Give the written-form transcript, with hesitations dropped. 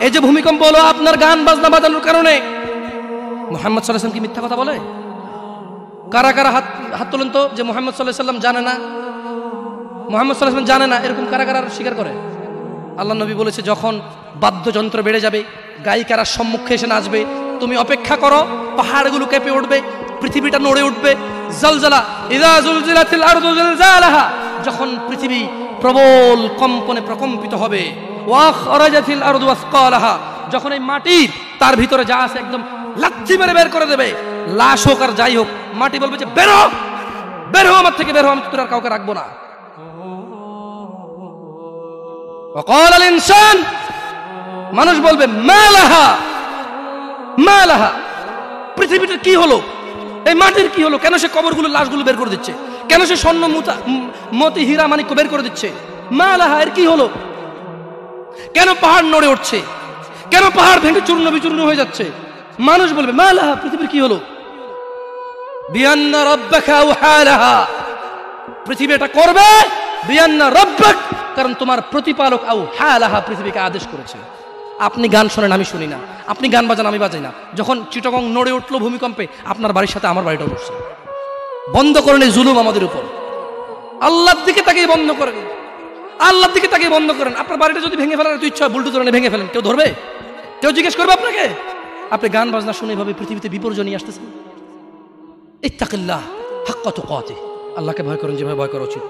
এই যে ভূমিকম্প হলো আপনার গান বাজনা বাজানোর কারণে, মুহাম্মদ সাল্লাল্লাহু আলাইহি ওয়াসাল্লাম কি মিথ্যা কথা বলে? কারা কারা হাত তুলেন তো যে মুহাম্মদ সাল্লাল্লাহু আলাইহি ওয়াসাল্লাম জানে না, মুহাম্মদ সাল্লাল্লাহু আলাইহি ওয়াসাল্লাম জানে না, এরকম কারা কারা স্বীকার করে? আল্লাহ নবী বলেছে, যখন বাদ্যযন্ত্র বেড়ে যাবে, গায়িকারা সম্মুখে এসে নাচবে, তুমি অপেক্ষা করো, পাহাড়গুলো কেঁপে উঠবে, পৃথিবীটা নড়ে উঠবে। জালজালা ইযা যুলজিলাতিল আরদু জিলজালাহা, যখন পৃথিবী প্রবল কম্পনে প্রকম্পিত হবে। ওয়া আখরাজাতিল আরদু আসকালাহা, যখন এই মাটি তার ভিতরে যা আছে একদম লাথি মেরে বের করে দেবে, লাশ হোক আর যাই হোক, মাটি বলবে যে বের হও, বের হও আমার থেকে, বের হও, আমি তোর আর কাউকে রাখবো না। وقال الانسان, মানুষ বলবে মালাহা মালাহা, পৃথিবীটার কি হলো, এই মাটির কি হলো, কেন সে কবরগুলো লাশগুলো বের করে দিচ্ছে, কেন সে স্বর্ণ মতি হীরা মানিক্য বের করে দিচ্ছে, মালাহা, এর কি হলো, কেন পাহাড় নড়ে উঠছে, কেন পাহাড় ভেঙে চূর্ণ বিচূর্ণ হয়ে যাচ্ছে? মানুষ বলবে মালাহা, পৃথিবীর কি হলো, বিআন্না রাব্বাকা আওহালাহা, পৃথিবী এটা করবে, বিআন্না রাব্বাক, কারণ তোমার প্রতিপালক আওহালাহা, পৃথিবীকে আদেশ করেছে। আপনি গান শোনেন, আমি শুনি না, আপনি গান বাজান, আমি বাজাই না। যখন চিটাগং নড়ে উঠলো ভূমিকম্পে, আপনার বাড়ির সাথে আমার বাড়িটাও নড়ছে। বন্ধ করেন এই জুলুম আমাদের উপর, আল্লাহর দিকে তাকিয়ে বন্ধ করেন, আল্লাহর দিকে তাকিয়ে বন্ধ করেন। আপনার বাড়িটা যদি ভেঙে ফেলার তো ইচ্ছা, বুলডোজার এনে ভেঙে ফেলেন, কেউ ধরবে? কেউ জিজ্ঞেস করবে আপনাকে? আপনি গান বাজনা শুনে এভাবে পৃথিবীতে বিপর্যয় নিয়ে আসতেছেন। ইত্তাকিল্লাহ হাক্কা তুকাতিহ, আল্লাহকে ভয় করেন যেভাবে ভয় করা উচিত।